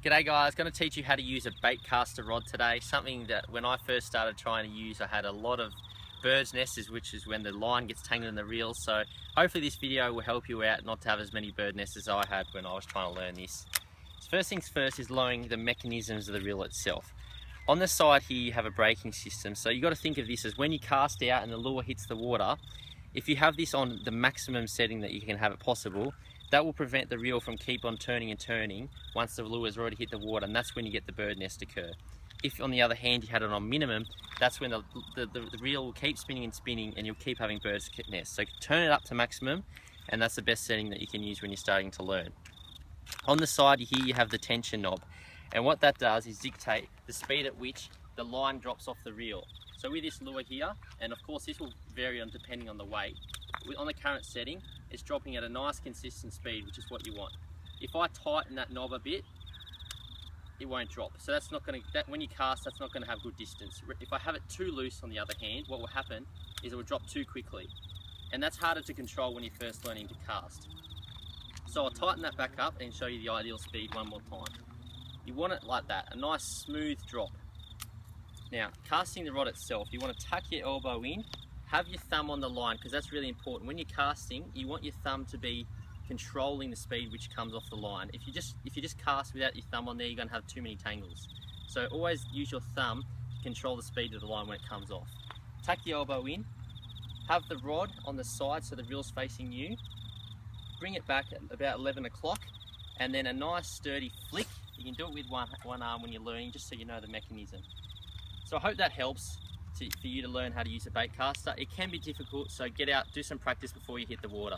G'day guys, going to teach you how to use a bait caster rod today. Something that when I first started trying to use, I had a lot of bird's nests, which is when the line gets tangled in the reel. So hopefully this video will help you out not to have as many bird nests as I had when I was trying to learn this. So first things first is learning the mechanisms of the reel itself. On the side here you have a braking system, so you got to think of this as when you cast out and the lure hits the water, if you have this on the maximum setting that you can have it possible, that will prevent the reel from keep on turning and turning once the lure has already hit the water, and that's when you get the bird nest occur. If on the other hand you had it on minimum, that's when the reel will keep spinning and spinning and you'll keep having bird's nests. So turn it up to maximum, and that's the best setting that you can use when you're starting to learn. On the side here you have the tension knob, and what that does is dictate the speed at which the line drops off the reel. So with this lure here, and of course this will vary on depending on the weight, on the current setting it's dropping at a nice consistent speed, which is what you want. If I tighten that knob a bit, it won't drop. So that's not going to, when you cast, that's not going to have good distance. If I have it too loose on the other hand, what will happen is it will drop too quickly, and that's harder to control when you're first learning to cast. So I'll tighten that back up and show you the ideal speed one more time. You want it like that, a nice smooth drop. Now, casting the rod itself, you want to tuck your elbow in, have your thumb on the line, because that's really important. When you're casting, you want your thumb to be controlling the speed which comes off the line. If you just cast without your thumb on there, you're going to have too many tangles. So always use your thumb to control the speed of the line when it comes off. Tuck the elbow in, have the rod on the side so the reel's facing you, bring it back at about 11 o'clock, and then a nice sturdy flick. You can do it with one arm when you're learning, just so you know the mechanism. So I hope that helps for you to learn how to use a bait caster. It can be difficult, so get out, do some practice before you hit the water.